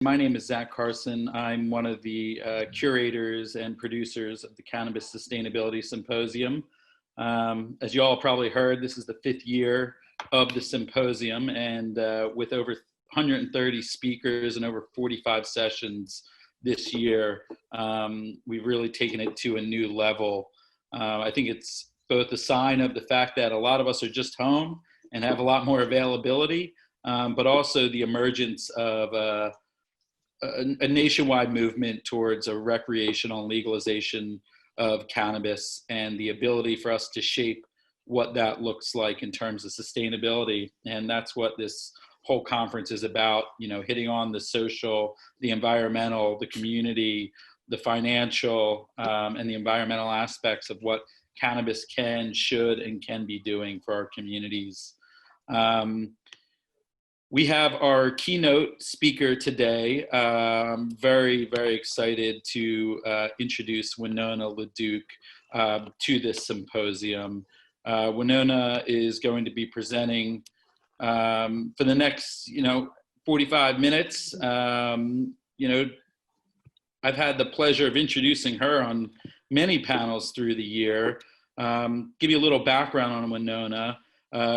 My name is Zach Carson. I'm one of the curators and producers of the Cannabis Sustainability Symposium. As you all probably heard, this is the 5th year of the symposium, and with over 130 speakers and over 45 sessions this year, we've really taken it to a new level. I think it's both a sign of the fact that a lot of us are just home and have a lot more availability, but also the emergence of a nationwide movement towards a recreational legalization of cannabis and the ability for us to shape what that looks like in terms of sustainability. And that's what this whole conference is about, hitting on the social, the environmental, the community, the financial, and the environmental aspects of what cannabis should, and can be doing for our communities. We have our keynote speaker today. Very, very excited to introduce Winona Laduke to this symposium. Winona is going to be presenting for the next, 45 minutes. I've had the pleasure of introducing her on many panels through the year. Give you a little background on Winona.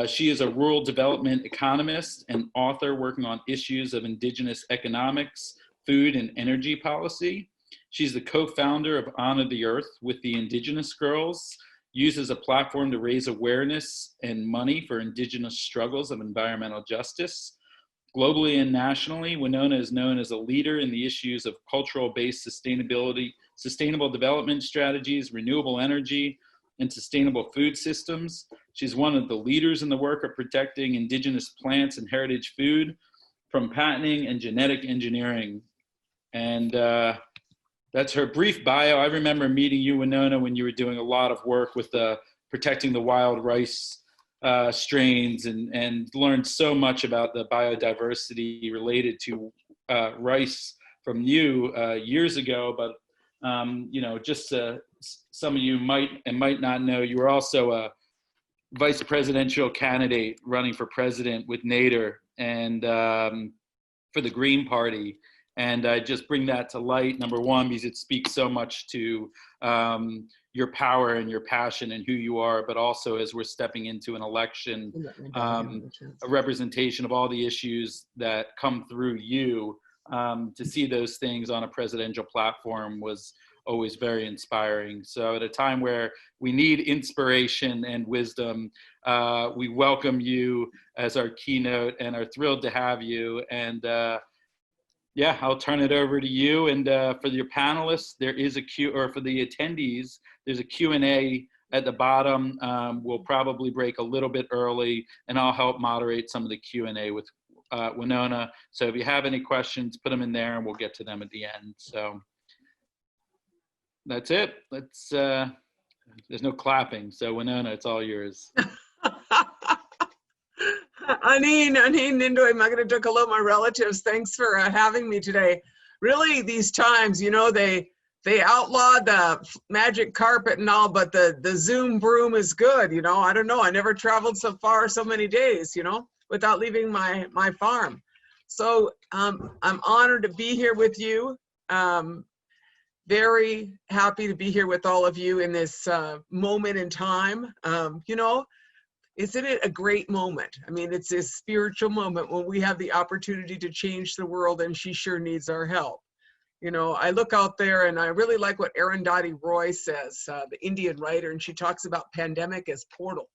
She is a rural development economist and author working on issues of indigenous economics, food, and energy policy. She's the co-founder of Honor the Earth with the Indigenous Girls, uses a platform to raise awareness and money for indigenous struggles of environmental justice. Globally and nationally, Winona is known as a leader in the issues of cultural-based sustainable development strategies, renewable energy, and sustainable food systems. She's one of the leaders in the work of protecting indigenous plants and heritage food from patenting and genetic engineering. And that's her brief bio. I remember meeting you, Winona, when you were doing a lot of work with protecting the wild rice strains, and learned so much about the biodiversity related to rice from you years ago. But just some of you might not know, you were also a vice presidential candidate running for president with Nader and for the Green Party. And I just bring that to light, number one, because it speaks so much to your power and your passion and who you are, but also as we're stepping into an election, a representation of all the issues that come through you. To see those things on a presidential platform was always very inspiring. So at a time where we need inspiration and wisdom, we welcome you as our keynote and are thrilled to have you. And I'll turn it over to you. And for your panelists, there is for the attendees, there's a Q&A at the bottom. We'll probably break a little bit early, and I'll help moderate some of the Q&A with Winona. So if you have any questions, put them in there and we'll get to them at the end. So that's it. There's no clapping. So Winona, it's all yours. Anin Nindoy Magaduk, hello, my relatives. Thanks for having me today. Really, these times, they outlawed the magic carpet and all, but the Zoom broom is good. I don't know. I never traveled so far, so many days, without leaving my farm. So I'm honored to be here with you. Very happy to be here with all of you in this moment in time. Isn't it a great moment? I mean, it's a spiritual moment when we have the opportunity to change the world, and she sure needs our help. I look out there and I really like what Arundhati Roy says, the Indian writer, and she talks about pandemic as portal.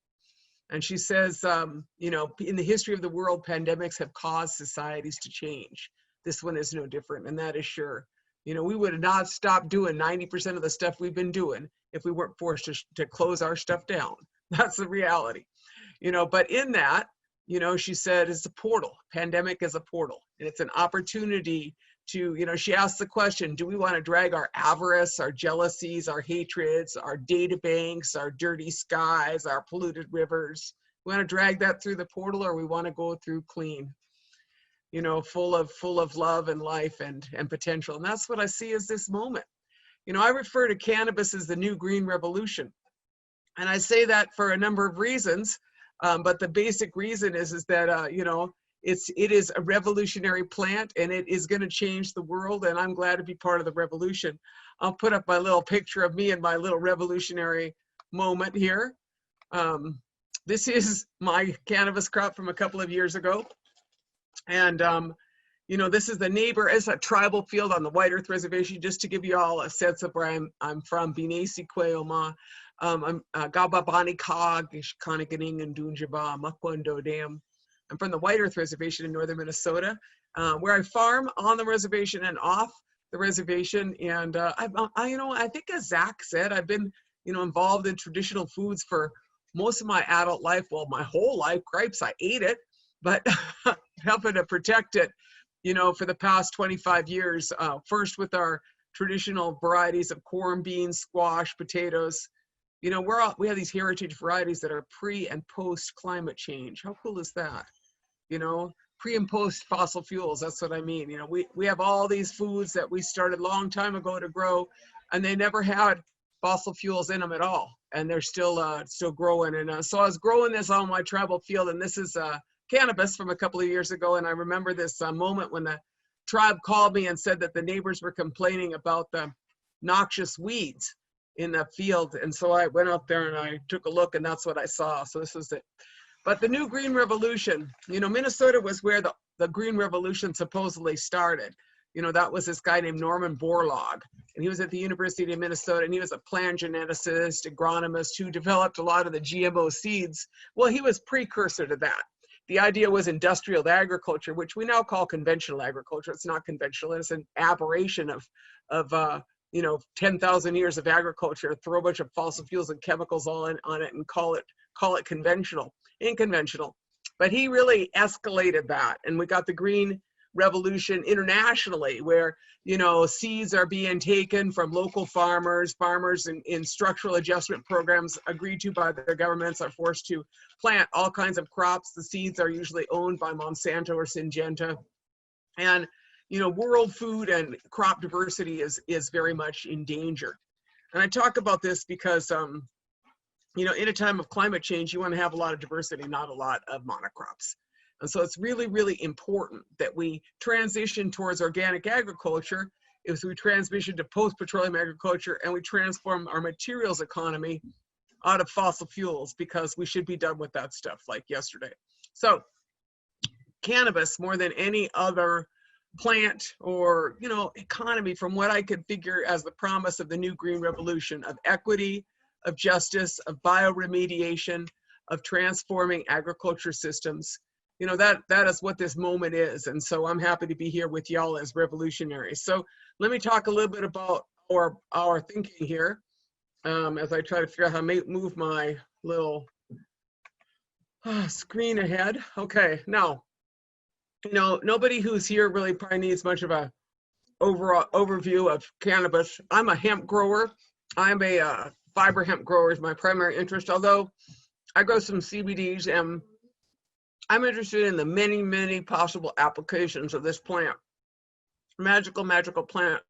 And she says, in the history of the world, pandemics have caused societies to change. This one is no different, and that is sure. We would have not stopped doing 90% of the stuff we've been doing if we weren't forced to close our stuff down. That's the reality. But in that, she said it's a portal. Pandemic is a portal. And it's an opportunity to, she asked the question, do we want to drag our avarice, our jealousies, our hatreds, our data banks, our dirty skies, our polluted rivers? We want to drag that through the portal, or we want to go through clean, full of love and life and potential. And that's what I see as this moment. I refer to cannabis as the new green revolution. And I say that for a number of reasons. But the basic reason is that, it is a revolutionary plant, and it is going to change the world, and I'm glad to be part of the revolution. I'll put up my little picture of me and my little revolutionary moment here. This is my cannabis crop from a couple of years ago. And, this is the neighbor. It's a tribal field on the White Earth Reservation, just to give you all a sense of where I'm from. Binesi Kweoma. I'm Gababani Kag, Ishkaniganing and Dunjaba, Makwando Dam. I'm from the White Earth Reservation in northern Minnesota, where I farm on the reservation and off the reservation. And I think as Zach said, I've been, involved in traditional foods for most of my adult life. Well, my whole life. Grapes, I ate it, but helping to protect it, for the past 25 years, first with our traditional varieties of corn, beans, squash, potatoes. We have these heritage varieties that are pre and post climate change. How cool is that? Pre and post fossil fuels. That's what I mean. We have all these foods that we started a long time ago to grow, and they never had fossil fuels in them at all. And they're still growing. And so I was growing this on my tribal field, and this is cannabis from a couple of years ago. And I remember this moment when the tribe called me and said that the neighbors were complaining about the noxious weeds in the field. And so I went up there and I took a look, and that's what I saw. So this was it. But the new Green Revolution, Minnesota was where the Green Revolution supposedly started. That was this guy named Norman Borlaug, and he was at the University of Minnesota, and he was a plant geneticist, agronomist who developed a lot of the GMO seeds. Well, he was precursor to that. The idea was industrial agriculture, which we now call conventional agriculture. It's not conventional. It's an aberration of 10,000 years of agriculture, throw a bunch of fossil fuels and chemicals all on it and call it conventional, inconventional. But he really escalated that, and we got the Green Revolution internationally, where seeds are being taken from local farmers in structural adjustment programs agreed to by their governments are forced to plant all kinds of crops. The seeds are usually owned by Monsanto or Syngenta, and world food and crop diversity is very much in danger. And I talk about this because in a time of climate change, you want to have a lot of diversity, not a lot of monocrops. And so it's really, really important that we transition towards organic agriculture, as we transition to post-petroleum agriculture, and we transform our materials economy out of fossil fuels, because we should be done with that stuff like yesterday. So cannabis, more than any other plant or, economy, from what I could figure as the promise of the new Green Revolution, of equity, of justice, of bioremediation, of transforming agriculture systems. That is what this moment is. And so I'm happy to be here with y'all as revolutionaries. So let me talk a little bit about our thinking here, as I try to figure out how to move my little screen ahead. Okay, now, nobody who's here really probably needs much of a overall overview of cannabis. I'm a hemp grower. I'm a fiber hemp grower is my primary interest, although I grow some CBDs, and I'm interested in the many, many possible applications of this plant. Magical, magical plant.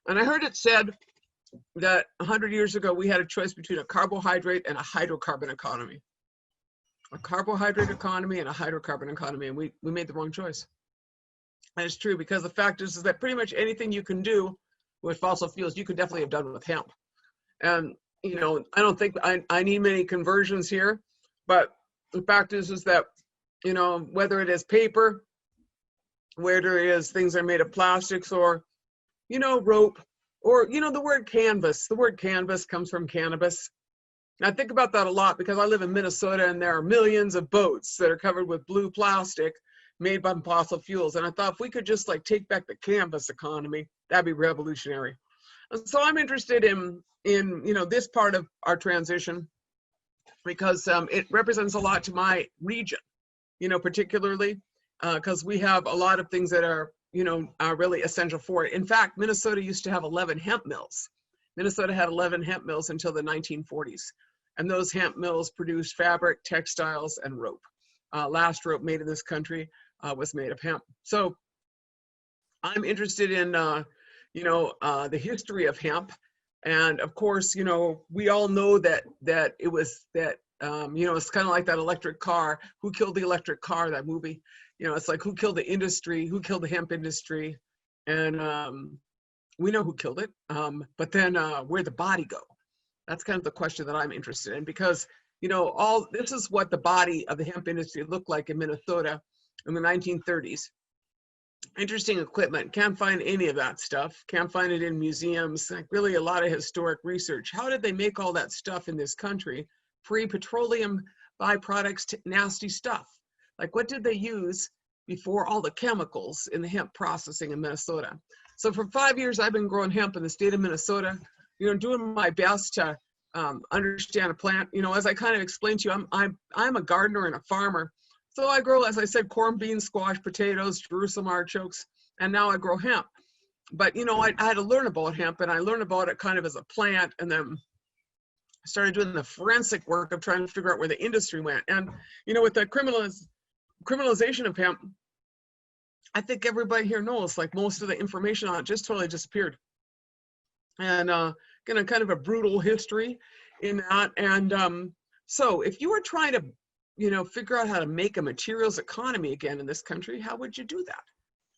And I heard it said that 100 years ago, we had a choice between a carbohydrate and a hydrocarbon economy. A carbohydrate economy and a hydrocarbon economy, and we made the wrong choice. And it's true, because the fact is that pretty much anything you can do with fossil fuels, you could definitely have done with hemp. And, I don't think I need many conversions here, but the fact is that, whether it is paper, whether it is things that are made of plastics, or, rope, or, the word canvas. The word canvas comes from cannabis. And I think about that a lot because I live in Minnesota, and there are millions of boats that are covered with blue plastic made by fossil fuels. And I thought if we could just take back the canvas economy, that'd be revolutionary. And so I'm interested in this part of our transition, because it represents a lot to my region, particularly because we have a lot of things that are really essential for it. In fact, Minnesota used to have 11 hemp mills. Minnesota had 11 hemp mills until the 1940s. And those hemp mills produced fabric, textiles, and rope. Last rope made in this country was made of hemp. So I'm interested in, the history of hemp. And of course, we all know that It's kind of like that electric car. Who killed the electric car? That movie. It's like who killed the industry? Who killed the hemp industry? And we know who killed it. But then where'd the body go? That's kind of the question that I'm interested in, because all this is what the body of the hemp industry looked like in Minnesota in the 1930s. Interesting equipment. Can't find any of that stuff. Can't find it in museums. Like really a lot of historic research. How did they make all that stuff in this country? Free petroleum byproducts, nasty stuff. Like what did they use before all the chemicals in the hemp processing in Minnesota? So for 5 years, I've been growing hemp in the state of Minnesota, doing my best to understand a plant. As I kind of explained to you, I'm a gardener and a farmer. So I grow, as I said, corn, beans, squash, potatoes, Jerusalem artichokes, and now I grow hemp. But, I had to learn about hemp, and I learned about it kind of as a plant, and then I started doing the forensic work of trying to figure out where the industry went. And, with the criminalization of hemp, I think everybody here knows, like most of the information on it just totally disappeared. And kind of a brutal history in that. And so if you were trying to figure out how to make a materials economy again in this country, how would you do that?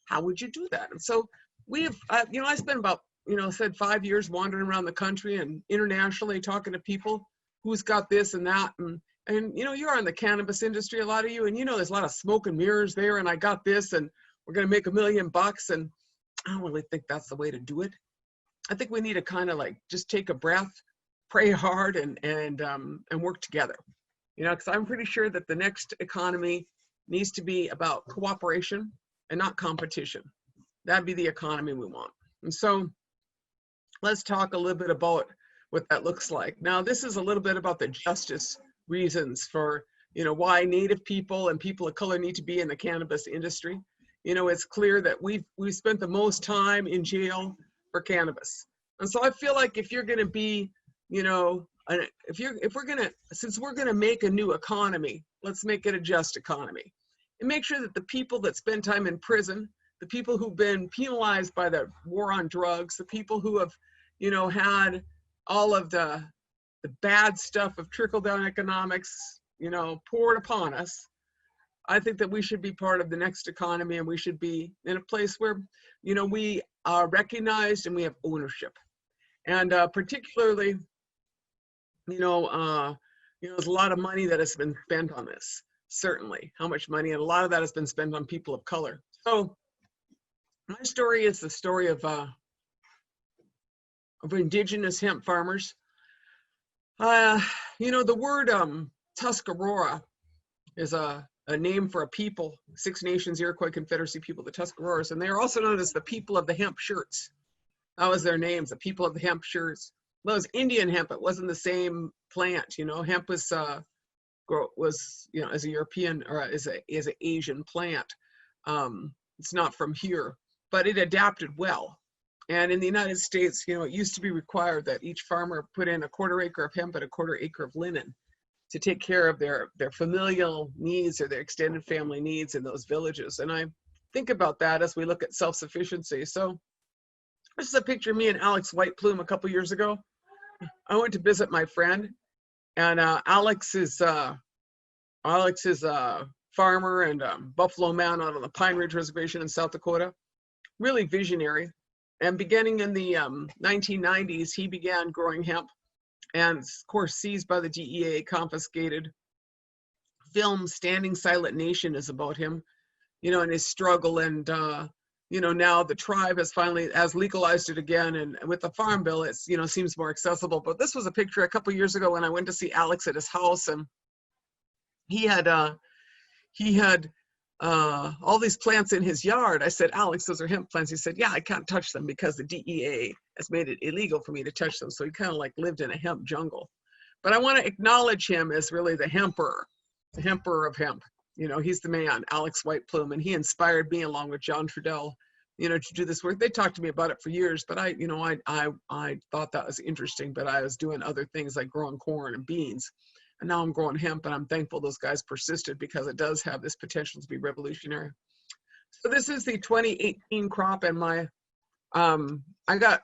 How would you do that? And so we've, I spent about, 5 years wandering around the country and internationally talking to people who's got this and that. And you're in the cannabis industry, a lot of you, and there's a lot of smoke and mirrors there, and I got this, and we're going to make $1 million. And I don't really think that's the way to do it. I think we need to kind of like just take a breath, pray hard, and work together. Because I'm pretty sure that the next economy needs to be about cooperation and not competition. That'd be the economy we want. And so let's talk a little bit about what that looks like. Now, this is a little bit about the justice reasons for, why Native people and people of color need to be in the cannabis industry. It's clear that we've spent the most time in jail for cannabis. And so I feel like if you're going to be, since we're going to make a new economy, let's make it a just economy and make sure that the people that spend time in prison, the people who've been penalized by the war on drugs, the people who have, had all of the bad stuff of trickle-down economics, poured upon us. I think that we should be part of the next economy, and we should be in a place where, we are recognized and we have ownership. And particularly, there's a lot of money that has been spent on this, certainly. How much money? And a lot of that has been spent on people of color. So my story is the story of indigenous hemp farmers. The word Tuscarora is a name for a people, Six Nations Iroquois Confederacy people, the Tuscaroras, and they are also known as the people of the hemp shirts. That was their names, the people of the hemp shirts. Well, it was Indian hemp. It wasn't the same plant. Hemp was as a European or as an Asian plant. It's not from here, but it adapted well. And in the United States, it used to be required that each farmer put in a 1/4 acre of hemp and a 1/4 acre of linen to take care of their familial needs or their extended family needs in those villages. And I think about that as we look at self-sufficiency. So this is a picture of me and Alex White Plume a couple years ago. I went to visit my friend, and Alex is a farmer and buffalo man out on the Pine Ridge Reservation in South Dakota. Really visionary. And beginning in the 1990s, he began growing hemp, and of course seized by the DEA, confiscated. Film Standing Silent Nation is about him, and his struggle. And now the tribe has legalized it again, and with the farm bill, it's seems more accessible. But this was a picture a couple years ago when I went to see Alex at his house, and he had all these plants in his yard. I said, Alex, those are hemp plants. He said, yeah, I can't touch them because the DEA has made it illegal for me to touch them. So he kind of like lived in a hemp jungle. But I want to acknowledge him as really the hemperer of hemp. He's the man, Alex White Plume, and he inspired me along with John Trudell, to do this work. They talked to me about it for years, but I thought that was interesting, but I was doing other things like growing corn and beans. And now I'm growing hemp, and I'm thankful those guys persisted because it does have this potential to be revolutionary. So this is the 2018 crop, and I got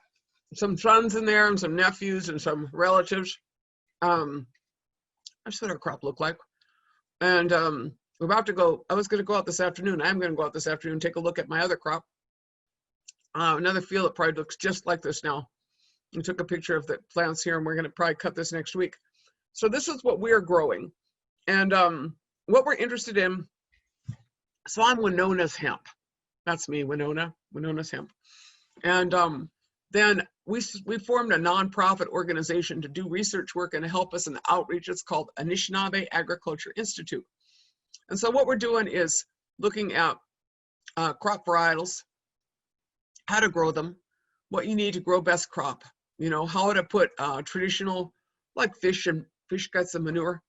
some sons in there and some nephews and some relatives. That's what our crop looked like. And we're about to go, I was going to go out this afternoon. I'm going to go out this afternoon and take a look at my other crop. Another field that probably looks just like this now. We took a picture of the plants here, and we're going to probably cut this next week. So this is what we're growing. And what we're interested in, so I'm Winona's hemp. That's me, Winona's hemp. And then we formed a nonprofit organization to do research work and to help us in the outreach. It's called Anishinaabe Agriculture Institute. And so what we're doing is looking at crop varietals, how to grow them, what you need to grow best crop, you know, how to put traditional, like fish guts and manure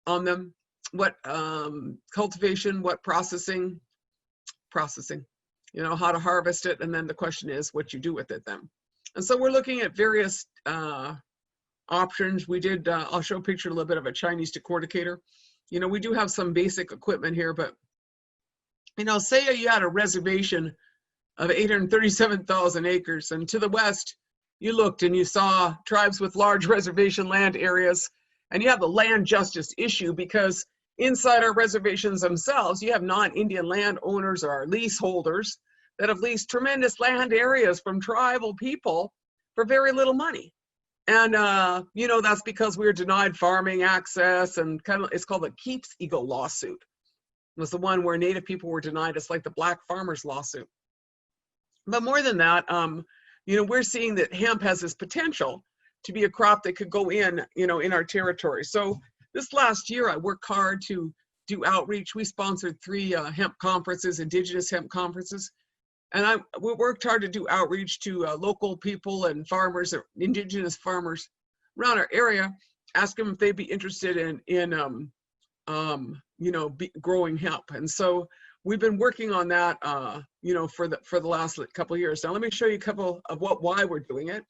on them, what cultivation, what processing, you know, how to harvest it, and then the question is what you do with it then. And so we're looking at various options. We did, I'll show a picture a little bit of a Chinese decorticator. You know, we do have some basic equipment here, but, you know, say you had a reservation of 837,000 acres, and to the west, you looked and you saw tribes with large reservation land areas, and you have the land justice issue because inside our reservations themselves, you have non-Indian landowners or leaseholders that have leased tremendous land areas from tribal people for very little money. And, you know, that's because we were denied farming access, and kind of, it's called the Keeps Ego lawsuit. It was the one where Native people were denied. It's like the Black Farmers lawsuit. But more than that, you know, we're seeing that hemp has this potential to be a crop that could go in, you know, in our territory. So this last year, I worked hard to do outreach. We sponsored 3 hemp conferences, Indigenous hemp conferences. And we worked hard to do outreach to local people and farmers, or Indigenous farmers around our area, ask them if they'd be interested in you know, growing hemp. And so we've been working on that, you know, for the last couple of years. Now, let me show you a couple of why we're doing it.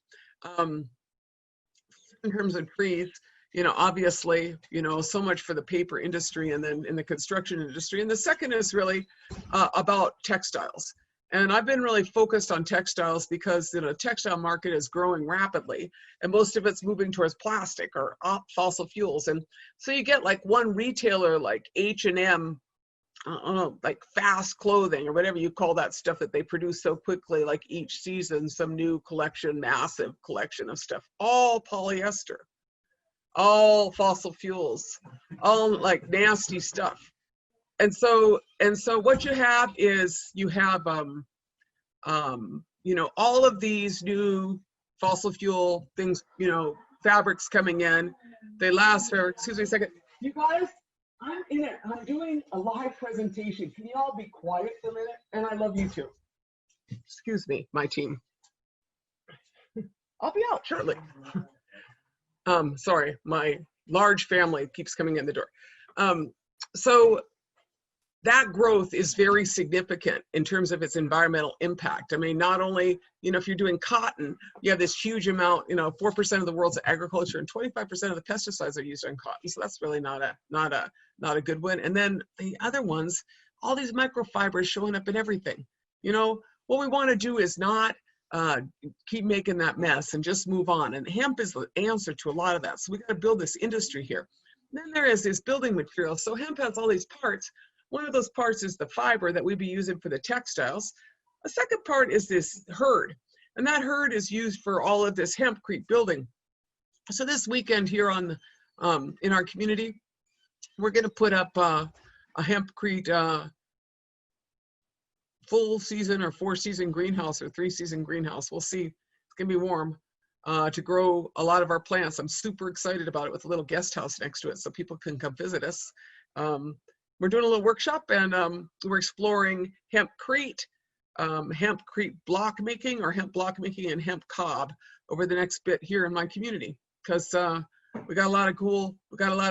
In terms of trees, you know, obviously, you know, so much for the paper industry and then in the construction industry. And the second is really about textiles. And I've been really focused on textiles because, you know, the textile market is growing rapidly, and most of it's moving towards plastic or fossil fuels. And so you get like one retailer like H&M, like fast clothing or whatever you call that stuff that they produce so quickly, like each season, some new collection, massive collection of stuff, all polyester, all fossil fuels, all like nasty stuff. And so what you have is you have, you know, all of these new fossil fuel things, you know, fabrics coming in. They last for, excuse me a second. You guys, I'm doing a live presentation. Can you all be quiet for a minute? And I love you too. Excuse me, my team. I'll be out shortly. Sorry, my large family keeps coming in the door. So that growth is very significant in terms of its environmental impact. I mean, not only, you know, if you're doing cotton, you have this huge amount, you know, 4% of the world's agriculture and 25% of the pesticides are used on cotton. So that's really not a good one. And then the other ones, all these microfibers showing up in everything. You know, what we want to do is not keep making that mess and just move on. And hemp is the answer to a lot of that. So we got to build this industry here. And then there is this building material. So hemp has all these parts. One of those parts is the fiber that we'd be using for the textiles. A second part is this hurd, and that hurd is used for all of this hempcrete building. So this weekend here on in our community, we're going to put up a hempcrete full season or 4-season greenhouse or 3-season greenhouse. We'll see. It's going to be warm to grow a lot of our plants. I'm super excited about it, with a little guest house next to it so people can come visit us. We're doing a little workshop, and we're exploring hempcrete, hempcrete block making, or hemp block making and hemp cob over the next bit here in my community, because we got a lot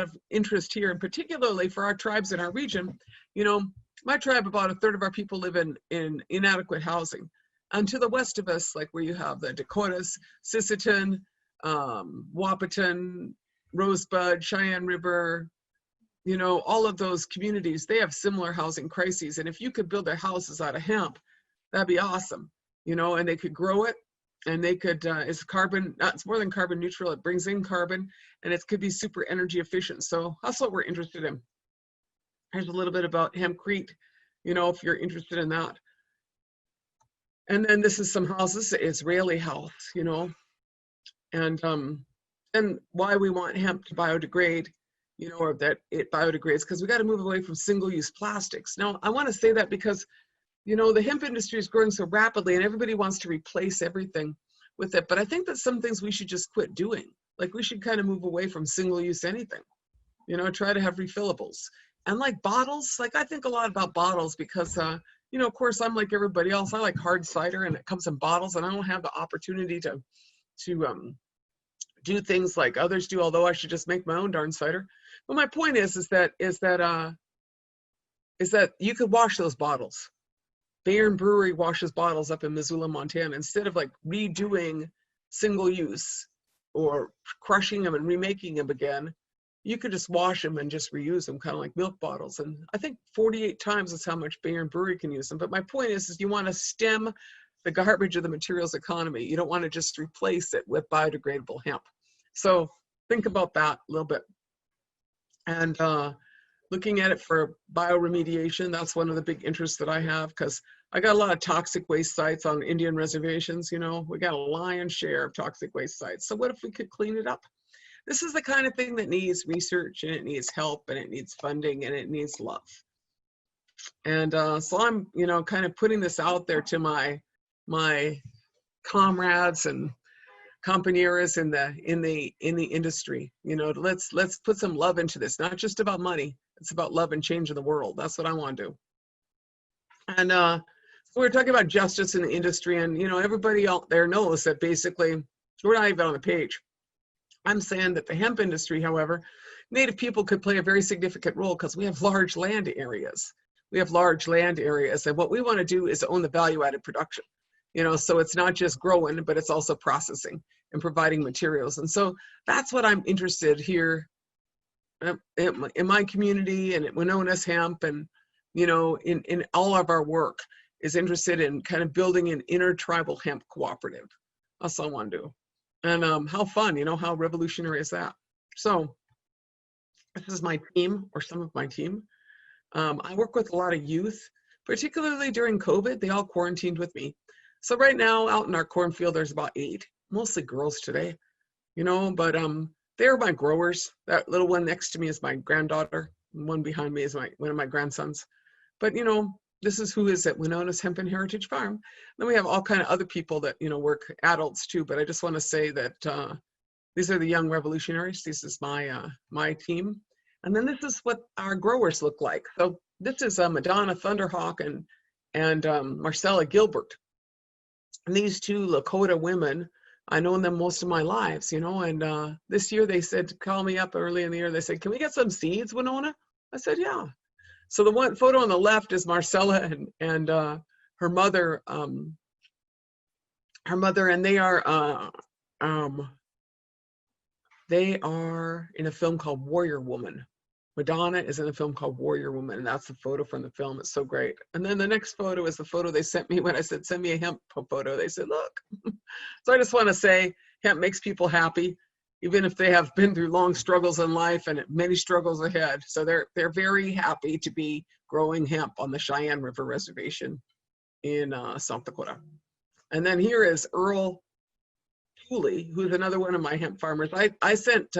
of interest here, and particularly for our tribes in our region. You know, my tribe, about a third of our people live in inadequate housing. And to the west of us, like where you have the Dakotas, Sisseton, Wahpeton, Rosebud, Cheyenne River, you know, all of those communities, they have similar housing crises. And if you could build their houses out of hemp, that'd be awesome, you know, and they could grow it And they could, it's carbon, it's more than carbon neutral. It brings in carbon, and it could be super energy efficient. So that's what we're interested in. Here's a little bit about hempcrete, if you're interested in that. And then this is some houses, Israeli house, and why we want hemp to biodegrade, or that it biodegrades, because we got to move away from single-use plastics. Now, I want to say that because, the hemp industry is growing so rapidly and everybody wants to replace everything with it. But I think that some things we should just quit doing. Like, we should kind of move away from single-use anything, try to have refillables. And like bottles, like I think a lot about bottles because, of course, I'm like everybody else. I like hard cider and it comes in bottles, and I don't have the opportunity to do things like others do, although I should just make my own darn cider. But my point is that you could wash those bottles. Bayern Brewery washes bottles up in Missoula, Montana. Instead of like redoing single use or crushing them and remaking them again, you could just wash them and just reuse them, kind of like milk bottles. And I think 48 times is how much Bayern Brewery can use them. But my point is you want to stem the garbage of the materials economy. You don't want to just replace it with biodegradable hemp. So think about that a little bit. And looking at it for bioremediation, that's one of the big interests that I have, because I got a lot of toxic waste sites on Indian reservations. We got a lion's share of toxic waste sites. So what if we could clean it up? This is the kind of thing that needs research, and it needs help, and it needs funding, and it needs love. And so I'm, kind of putting this out there to my comrades and compañeros in the industry. Let's put some love into this. Not just about money. It's about love and change in the world. That's what I want to do. And so we're talking about justice in the industry, and everybody out there knows that basically we're not even on the page. I'm saying that the hemp industry, however, Native people could play a very significant role because we have large land areas. And what we want to do is own the value-added production. So it's not just growing, but it's also processing and providing materials. And so that's what I'm interested here in my community and at Winona's Hemp, and in all of our work is interested in kind of building an intertribal hemp cooperative. That's all I want to do. And how fun, how revolutionary is that? So this is my team, or some of my team. I work with a lot of youth, particularly during COVID. They all quarantined with me. So right now out in our cornfield, there's about 8, mostly girls today, but they're my growers. That little one next to me is my granddaughter. One behind me is one of my grandsons. But, this is who is at Winona's Hemp and Heritage Farm. Then we have all kind of other people that, work, adults too. But I just want to say that these are the young revolutionaries. This is my team. And then this is what our growers look like. So this is Madonna Thunderhawk and Marcella Gilbert. And these 2 Lakota women, I known them most of my lives, and this year they said to call me up early in the year. They said, "Can we get some seeds, Winona?" I said, "Yeah." So the one photo on the left is Marcella and her mother, and they are in a film called Warrior Woman. Madonna is in a film called Warrior Woman, and that's the photo from the film. It's so great. And then the next photo is the photo they sent me when I said, "Send me a hemp photo." They said, "Look." So I just want to say hemp makes people happy, even if they have been through long struggles in life and many struggles ahead. So they're very happy to be growing hemp on the Cheyenne River Reservation in South Dakota. And then here is Earl Tulley, who's another one of my hemp farmers. I sent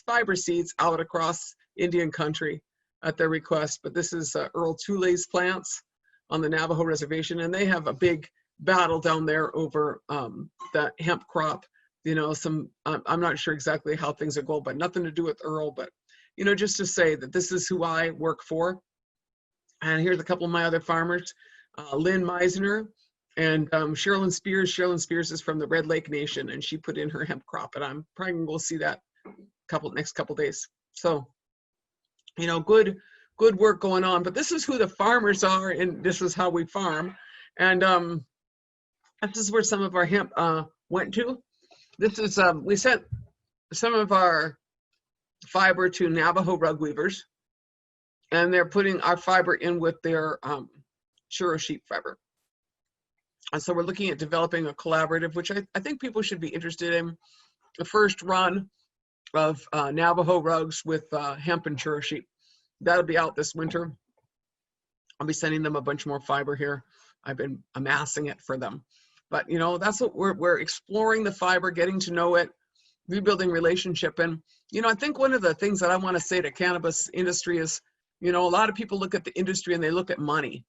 fiber seeds out across Indian country at their request, but this is Earl Tulley's plants on the Navajo Reservation, and they have a big battle down there over the hemp crop. I'm not sure exactly how things are going, but nothing to do with Earl, but just to say that this is who I work for. And here's a couple of my other farmers, Lynn Meisner and Sherilyn Spears. Sherilyn Spears is from the Red Lake Nation, and she put in her hemp crop, and I'm probably going to see that next couple days. So, good work going on. But this is who the farmers are, and this is how we farm. And this is where some of our hemp went to. This is we sent some of our fiber to Navajo rug weavers, and they're putting our fiber in with their churro sheep fiber. And so we're looking at developing a collaborative, which I think people should be interested in. The first run of Navajo rugs with hemp and chura sheep. That'll be out this winter. I'll be sending them a bunch more fiber here. I've been amassing it for them. But, you know, that's what we're exploring the fiber, getting to know it, rebuilding relationship. And, you know, I think one of the things that I want to say to cannabis industry is, you know, a lot of people look at the industry and they look at money.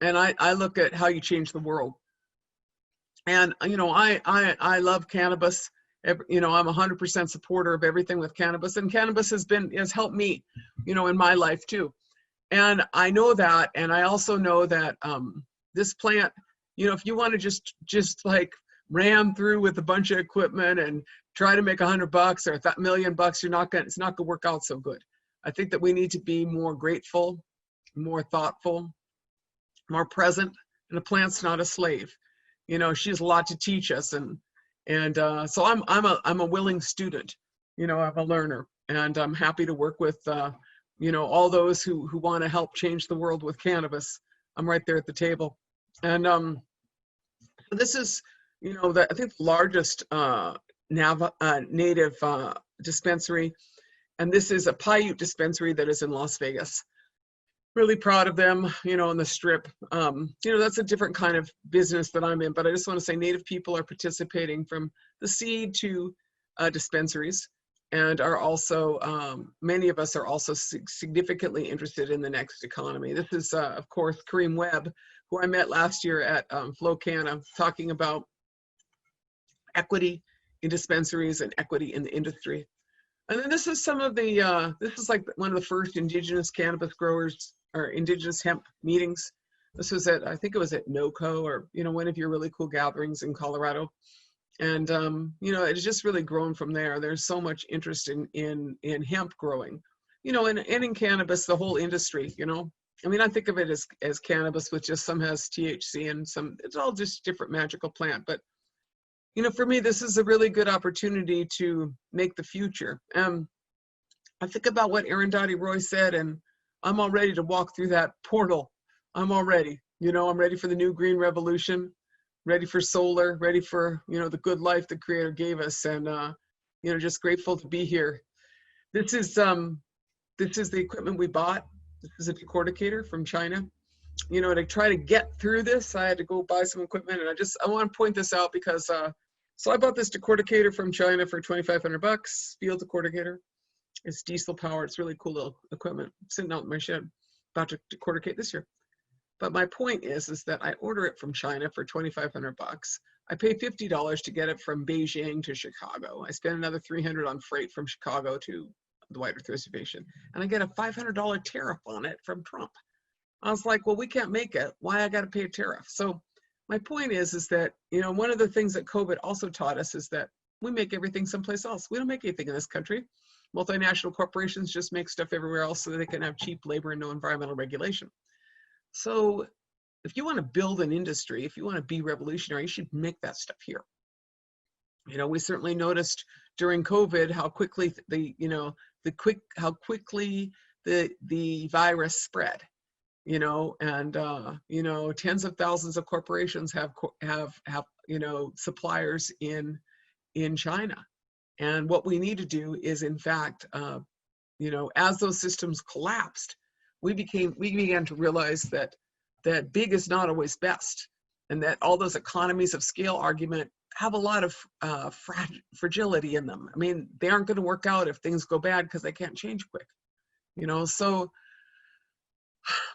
And I look at how you change the world. And, you know, I love cannabis. You know, I'm 100% supporter of everything with cannabis, and cannabis has helped me, you know, in my life too. And I know that, and I also know that this plant, you know, if you want to just like ram through with a bunch of equipment and try to make $100 or $1 million, it's not gonna work out so good. I think that we need to be more grateful, more thoughtful, more present, and the plant's not a slave. You know, she has a lot to teach us, and so I'm a willing student. You know, I'm a learner, and I'm happy to work with you know, all those who want to help change the world with cannabis. I'm right there at the table, and this is, you know, I think the largest native dispensary, and this is a Paiute dispensary that is in Las Vegas. Really proud of them, you know, on the Strip. You know, that's a different kind of business that I'm in, but I just want to say Native people are participating from the seed to dispensaries, and are also, many of us are also significantly interested in the next economy. This is, of course, Kareem Webb, who I met last year at FloCanna, talking about equity in dispensaries and equity in the industry. And then this is some of the, this is like one of the first indigenous cannabis growers or indigenous hemp meetings. This was at, I think it was at NOCO, or, you know, one of your really cool gatherings in Colorado. And, you know, it's just really grown from there. There's so much interest in hemp growing, you know, and in cannabis, the whole industry, you know. I mean, I think of it as cannabis, with just some has THC and some, it's all just different magical plant. But, you know, for me, this is a really good opportunity to make the future. I think about what Arundhati Roy said, and I'm all ready to walk through that portal. I'm all ready. You know, I'm ready for the new green revolution, ready for solar, ready for, you know, the good life the Creator gave us, and you know, just grateful to be here. This is the equipment we bought. This is a decorticator from China. You know, to try to get through this, I had to go buy some equipment, and I want to point this out because so I bought this decorticator from China for $2,500, field decorticator. It's diesel powered. It's really cool little equipment. Sitting out in my shed, about to decorticate this year. But my point is that I order it from China for $2,500. I pay $50 to get it from Beijing to Chicago. I spend another $300 on freight from Chicago to the White Earth Reservation, and I get a $500 tariff on it from Trump. I was like, well, we can't make it. Why I got to pay a tariff? So my point is that, you know, one of the things that COVID also taught us is that we make everything someplace else. We don't make anything in this country. Multinational corporations just make stuff everywhere else so that they can have cheap labor and no environmental regulation. So if you want to build an industry, if you want to be revolutionary, you should make that stuff here. You know, we certainly noticed during COVID how quickly how quickly the virus spread. You know, and you know, tens of thousands of corporations have you know, suppliers in China. And what we need to do is, in fact, you know, as those systems collapsed, we began to realize that big is not always best, and that all those economies of scale argument have a lot of fragility in them. I mean, they aren't going to work out if things go bad because they can't change quick. You know, so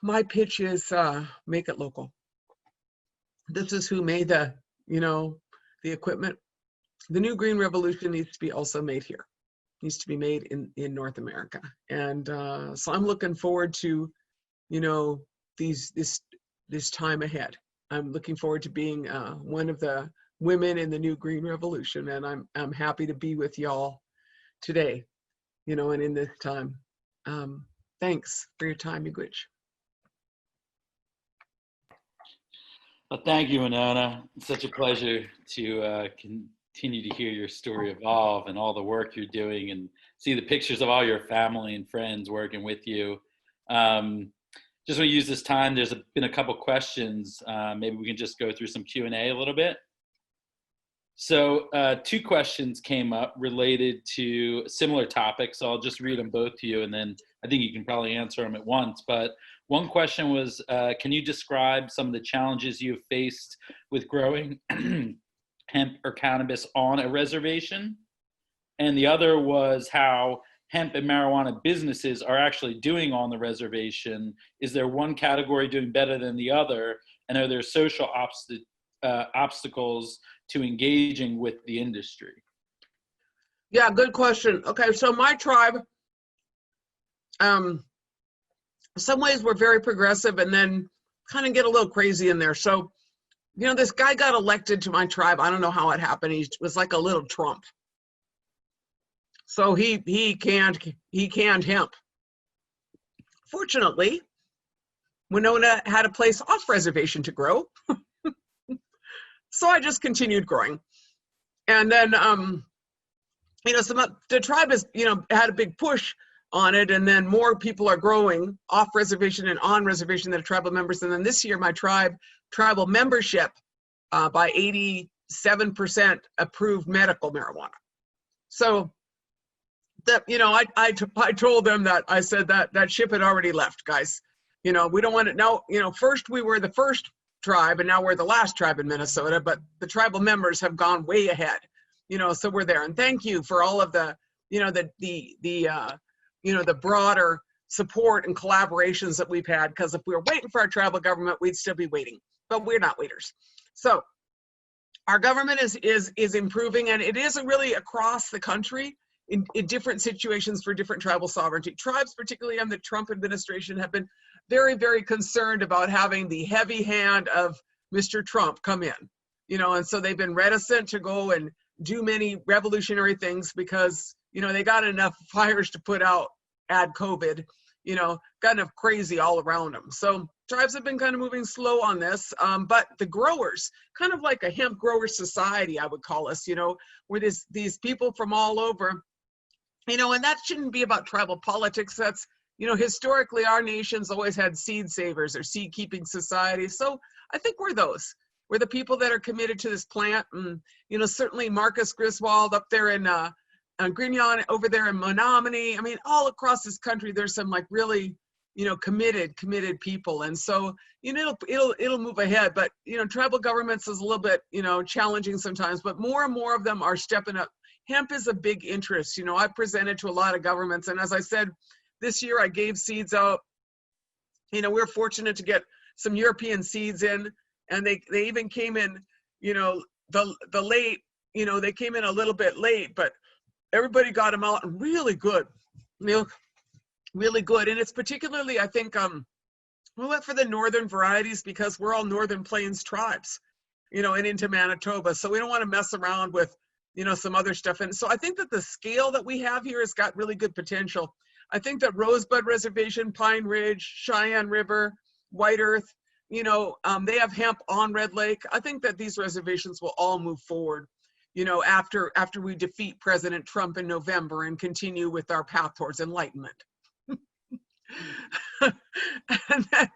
my pitch is make it local. This is who made the, you know, the equipment. The new green revolution needs to be also made here. Needs to be made in North America. And so I'm looking forward to, you know, this time ahead. I'm looking forward to being one of the women in the new green revolution, and I'm happy to be with y'all today, you know, and in this time. Thanks for your time, Miigwech. Well, thank you, Winona. It's such a pleasure to continue to hear your story evolve and all the work you're doing, and see the pictures of all your family and friends working with you. just want to use this time. There's been a couple questions. Maybe we can just go through some Q&A a little bit. So 2 questions came up related to similar topics. So I'll just read them both to you, and then I think you can probably answer them at once. But one question was, can you describe some of the challenges you've faced with growing hemp or cannabis on a reservation? And the other was how hemp and marijuana businesses are actually doing on the reservation. Is there one category doing better than the other? And are there social obstacles to engaging with the industry? Yeah, good question. Okay, so my tribe, in some ways we're very progressive and then kind of get a little crazy in there. So, you know, this guy got elected to my tribe. I don't know how it happened. He was like a little Trump. So he canned hemp. Fortunately, Winona had a place off reservation to grow. So I just continued growing. And then, you know, the tribe has, you know, had a big push on it, and then more people are growing off reservation and on reservation that are tribal members. And then this year, my tribal membership by 87% approved medical marijuana. So that, you know, I told them that, I said that ship had already left, guys. You know, we don't want to know, you know, first we were the first tribe and now we're the last tribe in Minnesota, but the tribal members have gone way ahead, you know, so we're there. And thank you for all of the, you know, you know, the broader support and collaborations that we've had, because if we were waiting for our tribal government, we'd still be waiting, but we're not waiters. So our government is improving, and it is really across the country in different situations for different tribal sovereignty. Tribes, particularly on the Trump administration, have been very, very concerned about having the heavy hand of Mr. Trump come in, you know, and so they've been reticent to go and do many revolutionary things because, you know, they got enough fires to put out, add COVID, you know, got enough crazy all around them. So tribes have been kind of moving slow on this, but the growers, kind of like a hemp grower society, I would call us, you know, where these people from all over, you know, and that shouldn't be about tribal politics. That's, you know, historically our nation's always had seed savers or seed keeping societies. So I think we're those. We're the people that are committed to this plant. And, you know, certainly Marcus Griswold up there in Grignon, over there in Menominee. I mean, all across this country, there's some like really, you know, committed people. And so, you know, it'll move ahead. But, you know, tribal governments is a little bit, you know, challenging sometimes, but more and more of them are stepping up. Hemp is a big interest. You know, I've presented to a lot of governments. And as I said, this year I gave seeds out. You know, we're fortunate to get some European seeds in, and they even came in, you know, the late, you know, they came in a little bit late, but everybody got them out really good. They look really good. And it's particularly, I think, we went for the northern varieties because we're all Northern Plains tribes, you know, and into Manitoba. So we don't want to mess around with, you know, some other stuff. And so I think that the scale that we have here has got really good potential. I think that Rosebud Reservation, Pine Ridge, Cheyenne River, White Earth, you know, they have hemp on Red Lake. I think that these reservations will all move forward, you know, after we defeat President Trump in November and continue with our path towards enlightenment. And then,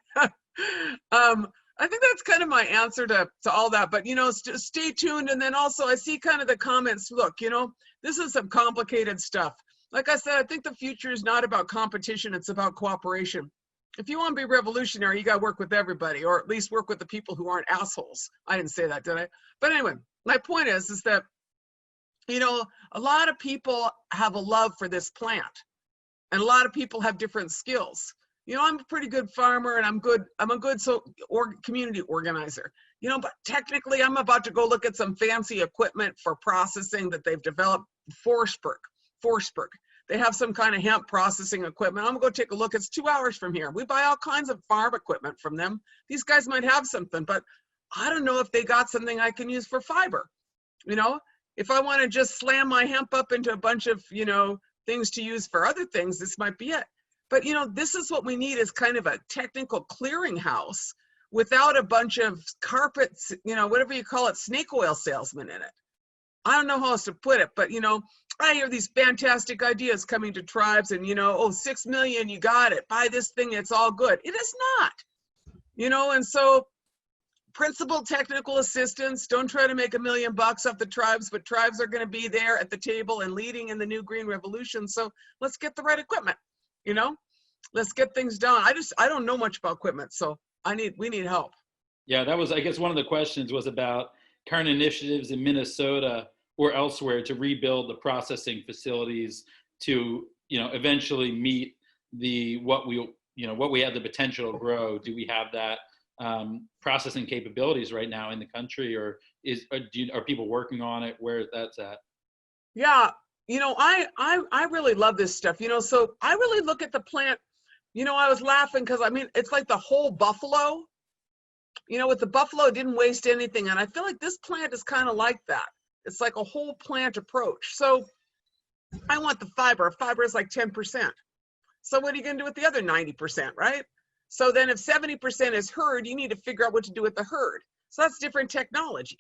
I think that's kind of my answer to all that, but, you know, stay tuned. And then also I see kind of the comments, look, you know, this is some complicated stuff. Like I said, I think the future is not about competition, it's about cooperation. If you want to be revolutionary, you got to work with everybody, or at least work with the people who aren't assholes. I didn't say that, did I? But anyway, my point is that, you know, a lot of people have a love for this plant, and a lot of people have different skills. You know, I'm a pretty good farmer, and I'm a good community organizer. You know, but technically, I'm about to go look at some fancy equipment for processing that they've developed. Forsberg. They have some kind of hemp processing equipment. I'm gonna go take a look. It's 2 hours from here. We buy all kinds of farm equipment from them. These guys might have something, but I don't know if they got something I can use for fiber. You know, if I want to just slam my hemp up into a bunch of, you know, things to use for other things, this might be it. But, you know, this is what we need, is kind of a technical clearinghouse without a bunch of carpets, you know, whatever you call it, snake oil salesmen in it. I don't know how else to put it, but, you know, I hear these fantastic ideas coming to tribes and, oh, 6 million, you got it. Buy this thing, it's all good. It is not, and so principal technical assistance, don't try to make $1 million off the tribes, but tribes are going to be there at the table and leading in the new green revolution. So let's get the right equipment, let's get things done. I don't know much about equipment, so we need help. Yeah, that was, I guess, one of the questions was about current initiatives in Minnesota or elsewhere to rebuild the processing facilities to, eventually meet what we have the potential to grow. Do we have that processing capabilities right now in the country, or are people working on it? Where that's at? Yeah, I really love this stuff. So I really look at the plant. I was laughing because it's like the whole buffalo. With the buffalo, it didn't waste anything, and I feel like this plant is kind of like that. It's like a whole plant approach. So I want the fiber. Fiber is like 10%. So what are you going to do with the other 90%, right? So then if 70% is herd, you need to figure out what to do with the herd. So that's different technology.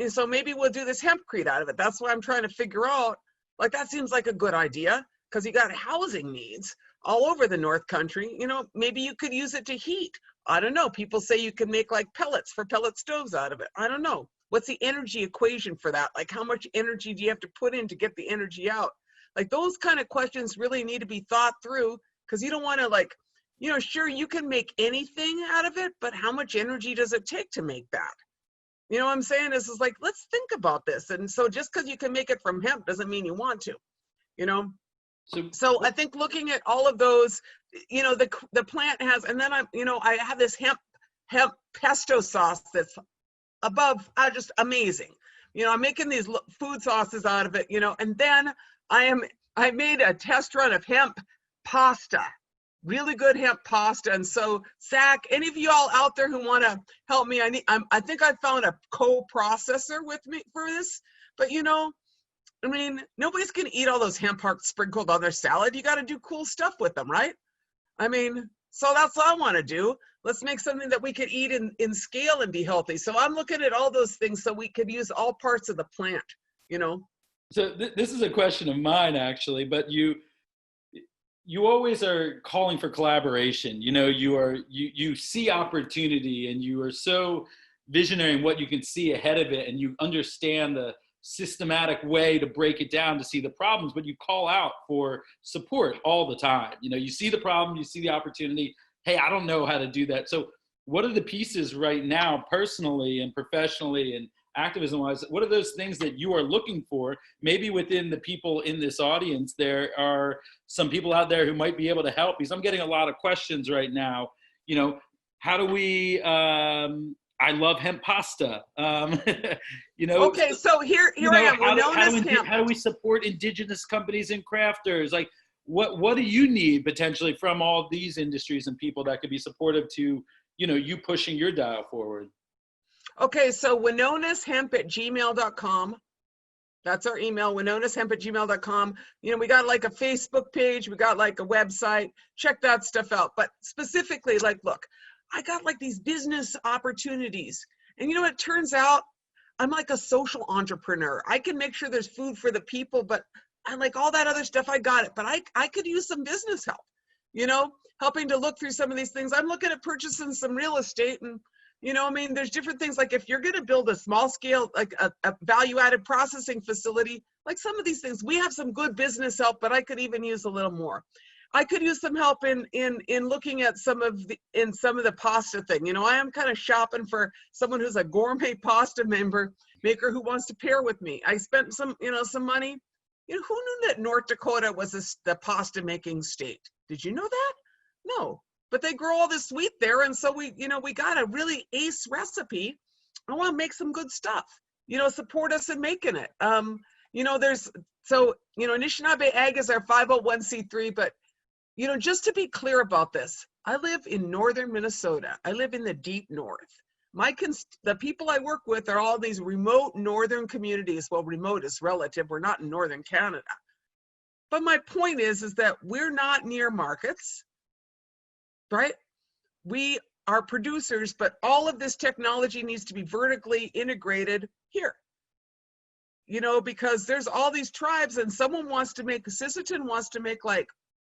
So maybe we'll do this hempcrete out of it. That's what I'm trying to figure out. Like, that seems like a good idea because you got housing needs all over the North Country. Maybe you could use it to heat. I don't know. People say you can make like pellets for pellet stoves out of it. I don't know. What's the energy equation for that? Like, how much energy do you have to put in to get the energy out? Like, those kind of questions really need to be thought through, because you don't want to sure, you can make anything out of it, but how much energy does it take to make that? You know what I'm saying? This is like, let's think about this. And so just because you can make it from hemp doesn't mean you want to, So I think looking at all of those, the plant has, and then I have this hemp pesto sauce that's just amazing. I'm making these food sauces out of it, and then I made a test run of hemp pasta, really good hemp pasta. And so, Zach, any of you all out there who want to help me, I think I found a co-processor with me for this, but nobody's going to eat all those hemp hearts sprinkled on their salad. You got to do cool stuff with them, right? So that's what I want to do. Let's make something that we could eat in scale and be healthy. So I'm looking at all those things so we could use all parts of the plant, So this is a question of mine, actually, but you always are calling for collaboration. You see opportunity, and you are so visionary in what you can see ahead of it, and you understand the systematic way to break it down to see the problems, but you call out for support all the time. You see the problem, you see the opportunity. Hey, I don't know how to do that. So what are the pieces right now, personally and professionally and activism wise? What are those things that you are looking for? Maybe within the people in this audience, there are some people out there who might be able to help, because I'm getting a lot of questions right now. How do we, I love hemp pasta. Okay, so here I am. We're known as hemp. How do we support indigenous companies and crafters? Like, what do you need potentially from all these industries and people that could be supportive to, you pushing your dial forward? Okay, so winonashemp@gmail.com. That's our email, winonashemp@gmail.com. We got like a Facebook page, we got like a website. Check that stuff out. But specifically, look, I got like these business opportunities. And it turns out I'm like a social entrepreneur. I can make sure there's food for the people, but I like all that other stuff, I got it. But I could use some business help, helping to look through some of these things. I'm looking at purchasing some real estate, and there's different things. Like, if you're going to build a small scale, like a value-added processing facility, like some of these things, we have some good business help, but I could even use a little more. I could use some help in looking at some of the pasta thing. I am kind of shopping for someone who's a gourmet pasta maker who wants to pair with me. I spent some money. Who knew that North Dakota was the pasta making state? Did you know that? No. But they grow all this wheat there, and so we got a really ace recipe. I want to make some good stuff. Support us in making it. Anishinaabe Ag is our 501c3, but just to be clear about this, I live in northern Minnesota. I live in the deep north. The people I work with are all these remote northern communities. Well, remote is relative. We're not in northern Canada. But my point is that we're not near markets. Right? We are producers, but all of this technology needs to be vertically integrated here. you know, because there's all these tribes and someone wants to make, Sisseton wants to make like,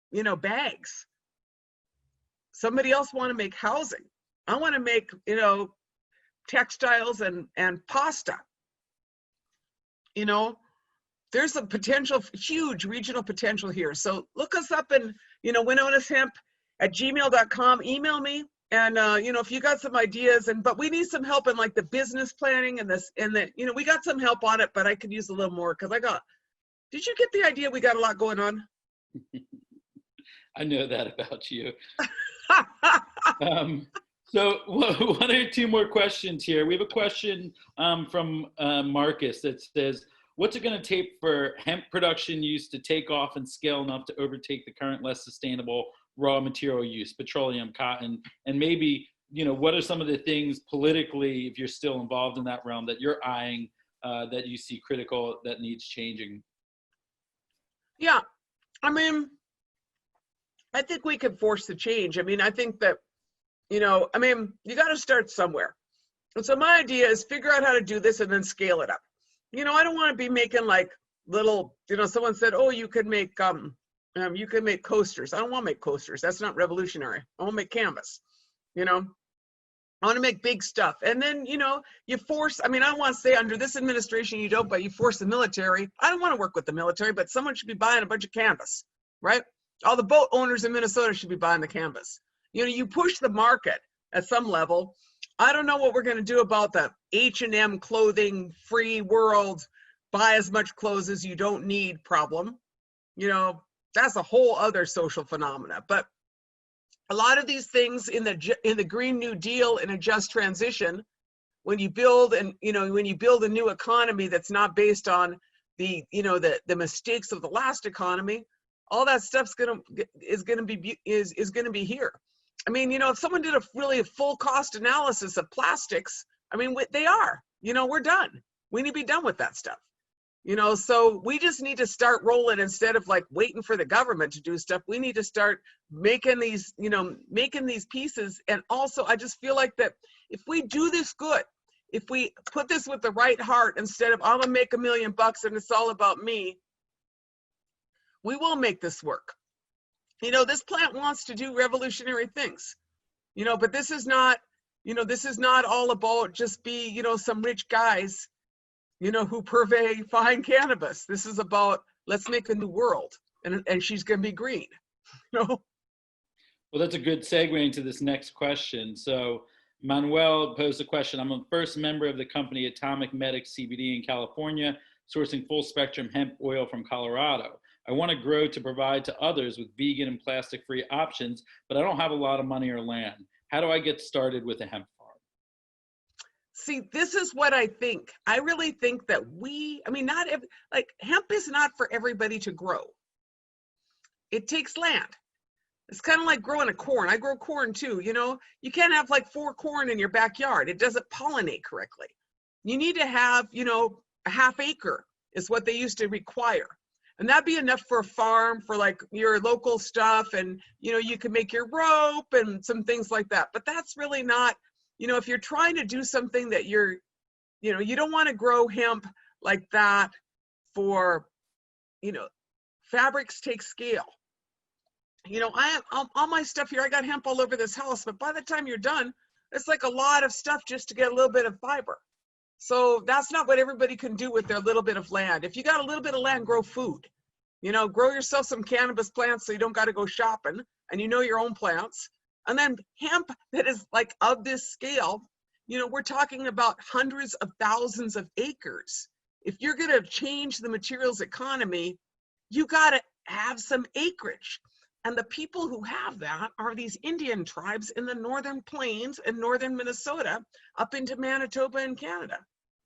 you know, bags. Somebody else want to make housing. I want to make, you know, textiles and pasta. You know, there's a potential, huge regional potential here. So look us up in, you know, winonashemp@gmail.com. Email me. And, you know, if you got some ideas, but we need some help in like the business planning and this, and the, you know, we got some help on it, but I could use a little more because did you get the idea? We got a lot going on. I know that about you. So one or two more questions here. We have a question from Marcus that says, what's it going to take for hemp production use to take off and scale enough to overtake the current less sustainable raw material use, petroleum, cotton, and maybe, you know, what are some of the things politically, if you're still involved in that realm, that you're eyeing that you see critical that needs changing? Yeah, I mean, I think we can force the change. I mean, I think that, you know, I mean, you got to start somewhere. And so my idea is figure out how to do this and then scale it up. You know, I don't want to be making like little, you know, someone said, oh, you could make coasters. I don't want to make coasters. That's not revolutionary. I want to make canvas, you know. I want to make big stuff. And then, you know, you force, I mean, I don't want to say under this administration you don't, but you force the military. I don't want to work with the military, but someone should be buying a bunch of canvas, right? All the boat owners in Minnesota should be buying the canvas. You know, you push the market at some level. I don't know what we're going to do about the H&M clothing free world, buy as much clothes as you don't need problem. You know, that's a whole other social phenomena. But a lot of these things in the Green New Deal and a just transition, when you build and, you know, when you build a new economy that's not based on the, you know, the mistakes of the last economy, all that stuff's is gonna be here. I mean, you know, if someone did a full cost analysis of plastics, I mean, they are, you know, we're done. We need to be done with that stuff. You know, so we just need to start rolling instead of like waiting for the government to do stuff. We need to start making these, you know, making these pieces. And also, I just feel like that if we do this good, if we put this with the right heart, instead of I'm gonna make $1 million and it's all about me, we will make this work. You know, this plant wants to do revolutionary things, you know, but this is not, you know, this is not all about just be, you know, some rich guys, you know, who purvey fine cannabis. This is about, let's make a new world, and she's going to be green, you know? Well, that's a good segue into this next question. So Manuel posed a question. I'm a first member of the company Atomic Medic CBD in California, sourcing full spectrum hemp oil from Colorado. I want to grow to provide to others with vegan and plastic-free options, but I don't have a lot of money or land. How do I get started with a hemp farm? See, this is what I think. I really think that like hemp is not for everybody to grow. It takes land. It's kind of like growing a corn. I grow corn too, you know. You can't have like 4 corn in your backyard. It doesn't pollinate correctly. You need to have, you know, a ½ acre is what they used to require. And that'd be enough for a farm for like your local stuff. And, you know, you can make your rope and some things like that. But that's really not, you know, if you're trying to do something that you know, you don't want to grow hemp like that for, you know, fabrics take scale. You know, I have all my stuff here. I got hemp all over this house, but by the time you're done, it's like a lot of stuff just to get a little bit of fiber. So that's not what everybody can do with their little bit of land. If you got a little bit of land, grow food. You know, grow yourself some cannabis plants so you don't got to go shopping and you know your own plants. And then hemp that is like of this scale, you know, we're talking about hundreds of thousands of acres. If you're going to change the materials economy, you got to have some acreage. And the people who have that are these Indian tribes in the northern plains and northern Minnesota up into Manitoba and Canada.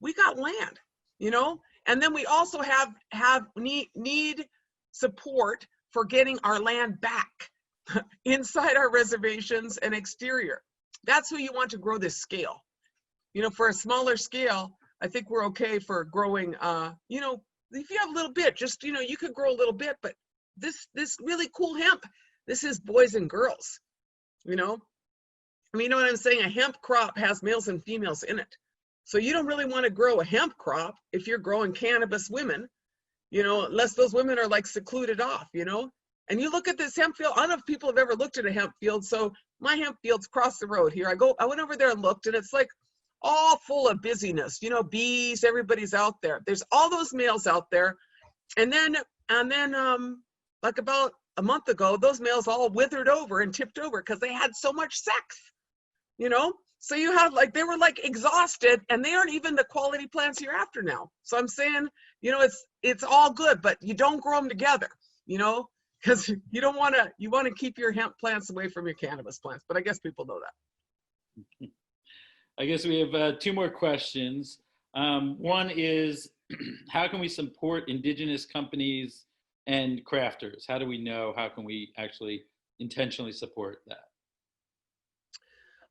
We got land, you know, and then we also need support for getting our land back inside our reservations and exterior. That's who you want to grow this scale. You know, for a smaller scale, I think we're okay for growing, you know, if you have a little bit, just, you know, you could grow a little bit, but this really cool hemp, this is boys and girls, you know? I mean, you know what I'm saying? A hemp crop has males and females in it. So you don't really want to grow a hemp crop if you're growing cannabis women, you know, unless those women are like secluded off, you know. And you look at this hemp field. I don't know if people have ever looked at a hemp field. So my hemp field's across the road here. I went over there and looked, and it's like all full of busyness, you know, bees, everybody's out there. There's all those males out there. And then like about a month ago, those males all withered over and tipped over because they had so much sex, you know. So you have like, they were like exhausted, and they aren't even the quality plants you're after now. So I'm saying, you know, it's all good, but you don't grow them together, you know, because you don't want to, you want to keep your hemp plants away from your cannabis plants. But I guess people know that. I guess we have two more questions. One is, how can we support Indigenous companies and crafters? How do we know? How can we actually intentionally support that?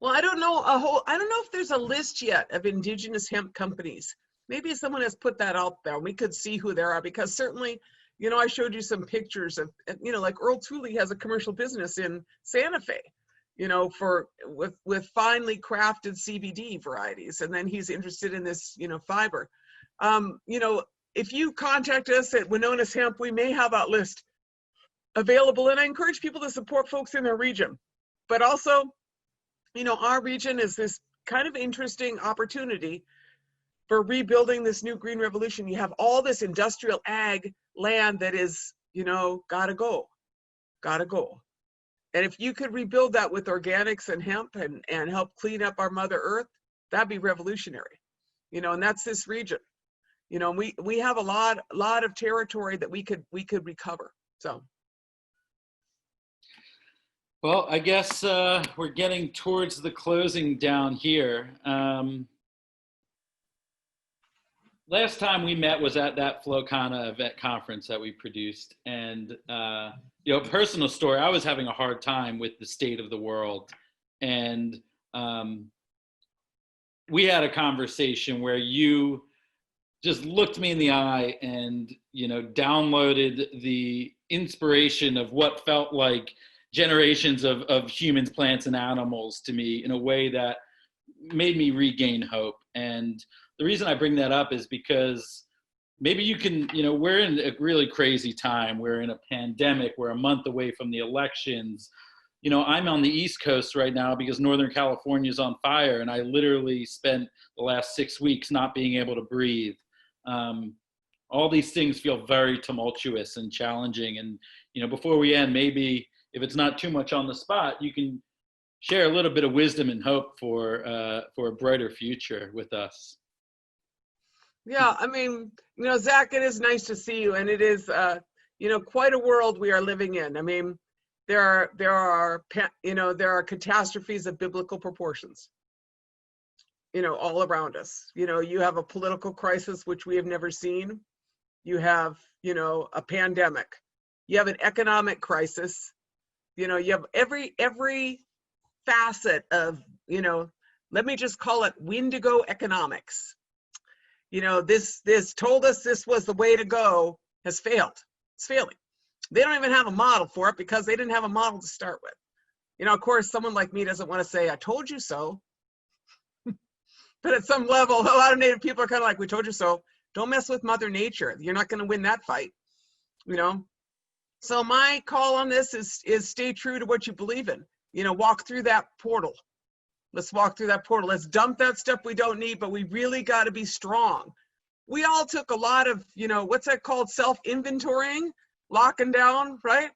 Well, I don't know if there's a list yet of Indigenous hemp companies. Maybe someone has put that out there. We could see who there are, because certainly, you know, I showed you some pictures of, you know, like Earl Tulley has a commercial business in Santa Fe, you know, with finely crafted CBD varieties. And then he's interested in this, you know, fiber. You know, if you contact us at Winona's Hemp, we may have that list available. And I encourage people to support folks in their region. But also, you know, our region is this kind of interesting opportunity for rebuilding this new green revolution. You have all this industrial ag land that is, you know, gotta go. And if you could rebuild that with organics and hemp and help clean up our Mother Earth, that'd be revolutionary, you know. And that's this region, you know. We have a lot of territory that we could recover. So. Well, I guess we're getting towards the closing down here. Last time we met was at that Flocana event conference that we produced. And, you know, personal story, I was having a hard time with the state of the world. And we had a conversation where you just looked me in the eye and, you know, downloaded the inspiration of what felt like generations of humans, plants, and animals to me in a way that made me regain hope. And the reason I bring that up is because maybe you can, you know, we're in a really crazy time. We're in a pandemic. We're a month away from the elections. You know, I'm on the East Coast right now because Northern California is on fire, and I literally spent the last 6 weeks not being able to breathe. All these things feel very tumultuous and challenging. And, you know, before we end, maybe if it's not too much on the spot, you can share a little bit of wisdom and hope for a brighter future with us. Yeah, I mean, you know, Zach, it is nice to see you, and it is, you know, quite a world we are living in. I mean, there are catastrophes of biblical proportions, you know, all around us. You know, you have a political crisis which we have never seen. You have, you know, a pandemic. You have an economic crisis. You know, you have every facet of, you know, let me just call it Windigo economics. You know, this told us this was the way to go has failed. It's failing. They don't even have a model for it because they didn't have a model to start with. You know, of course, someone like me doesn't want to say, I told you so. But at some level, a lot of Native people are kind of like, we told you so. Don't mess with Mother Nature. You're not going to win that fight, you know? So my call on this is stay true to what you believe in. You know, walk through that portal. Let's walk through that portal. Let's dump that stuff we don't need, but we really got to be strong. We all took a lot of, you know, what's that called? Self-inventorying, locking down, right?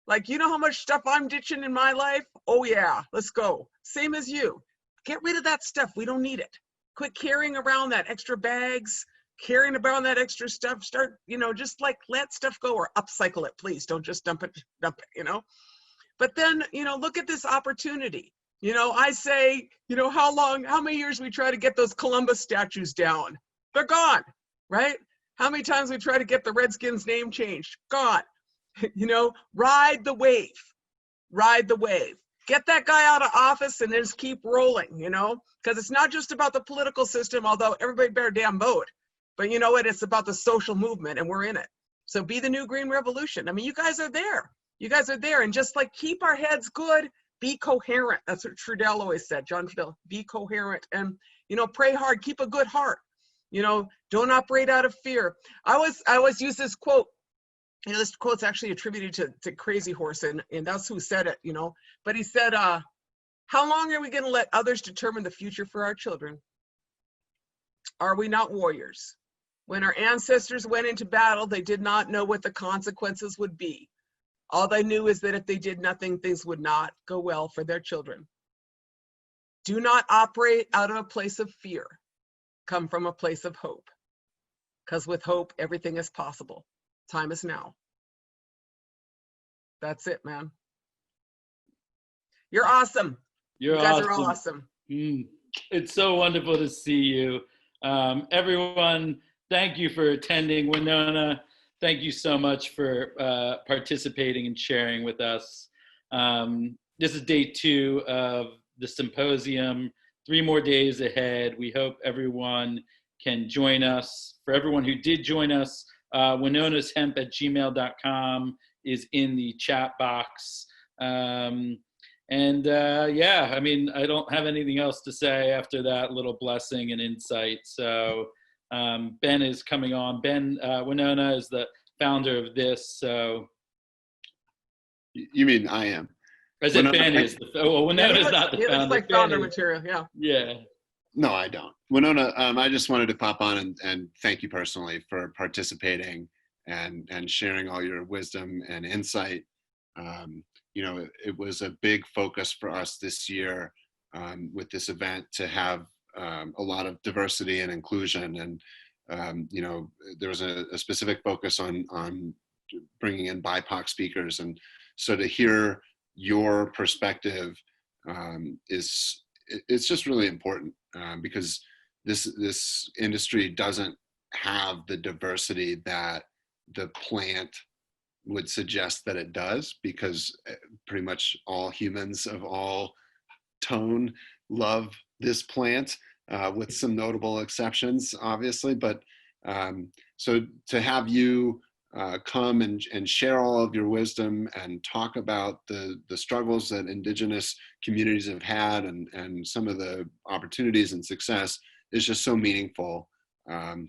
Like, you know how much stuff I'm ditching in my life? Oh yeah, let's go. Same as you. Get rid of that stuff. We don't need it. Quit carrying around that extra bags, carrying around that extra stuff. Start, you know, just like let stuff go or upcycle it, please. Don't just dump it, you know? But then, you know, look at this opportunity. You know, I say, you know, how many years we try to get those Columbus statues down? They're gone, right? How many times we try to get the Redskins name changed? Gone. You know, ride the wave. Ride the wave. Get that guy out of office and just keep rolling, you know? Because it's not just about the political system, although everybody better damn vote. But you know what? It's about the social movement, and we're in it. So be the new green revolution. I mean, you guys are there. You guys are there. And just like keep our heads good, be coherent. That's what Trudell always said, John Trudell, be coherent and, you know, pray hard, keep a good heart. You know, don't operate out of fear. I always use this quote. You know, this quote's actually attributed to Crazy Horse, and that's who said it, you know. But he said, how long are we going to let others determine the future for our children? Are we not warriors? When our ancestors went into battle, they did not know what the consequences would be. All they knew is that if they did nothing, things would not go well for their children. Do not operate out of a place of fear. Come from a place of hope. Because with hope, everything is possible. Time is now. That's it, man. You're awesome. You guys are all awesome. It's so wonderful to see you. Everyone, thank you for attending. Winona, thank you so much for participating and sharing with us. This is day 2 of the symposium. 3 more days ahead. We hope everyone can join us. For everyone who did join us, winonashemp@gmail.com is in the chat box. Yeah, I mean, I don't have anything else to say after that little blessing and insight. So Ben is coming on. Ben, Winona is the founder of this. So you mean I am? As if Ben is the Winona is not the founder. It's like founder material, yeah. Yeah. No, I don't. Winona, I just wanted to pop on and thank you personally for participating and sharing all your wisdom and insight. You know, it was a big focus for us this year with this event to have a lot of diversity and inclusion. And, you know, there was a specific focus on bringing in BIPOC speakers. And so to hear your perspective it's just really important because this industry doesn't have the diversity that the plant would suggest that it does, because pretty much all humans of all tone love this plant, with some notable exceptions, obviously. But so to have you come and share all of your wisdom and talk about the struggles that Indigenous communities have had and some of the opportunities and success is just so meaningful.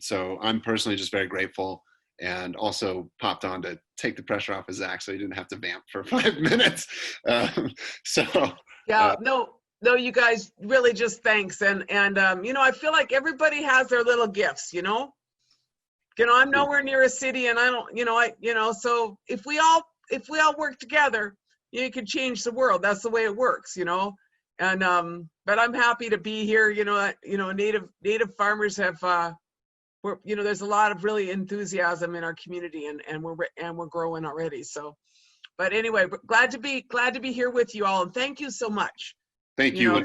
So I'm personally just very grateful, and also popped on to take the pressure off of Zach so he didn't have to vamp for 5 minutes. No, you guys really just thanks. And you know, I feel like everybody has their little gifts, you know? I'm nowhere near a city, and I don't, so if we all work together, you can change the world. That's the way it works, you know? And, but I'm happy to be here. Native farmers have, there's a lot of really enthusiasm in our community, and we're growing already. So, but anyway, glad to be here with you all. And thank you so much. Thank you.